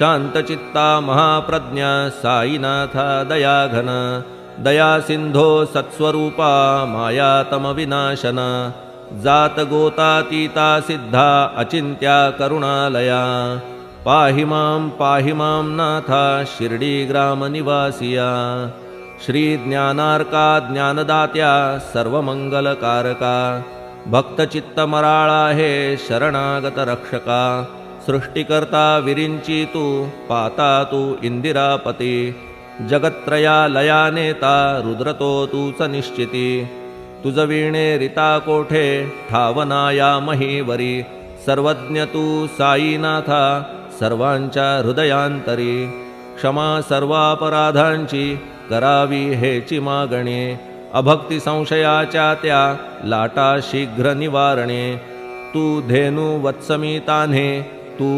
शांतचित्ता महाप्रज्ञा साईनाथा दयाघन दया सिंधो सत्स्वरूपा मायातमविनाशन जात गोतातीता सिद्धा अचिंत्या करुणालया पाहि मां नाथा शिर्डी ग्राम निवासिया श्री ज्ञानार्का ज्ञानदात्या सर्वमंगलकारका भक्तचित्तमराळा हे शरणागत रक्षका सृष्टिकर्ता विरिंची तू पाता तू इंदिरापती जगत्त्रया लया नेता रुद्रतो तूच निश्चिती तुझ वीणे रिता कोठे ठावना या महीवरी सर्वज्ञ तू साईनाथा सर्वांच्या हृदयांतरी क्षमा सर्वापराधांची करावी हेची मागणे अभक्ती संशयाच्या त्या लाटा शीघ्र निवारणे तू धेनु वत्समी तान्हे तू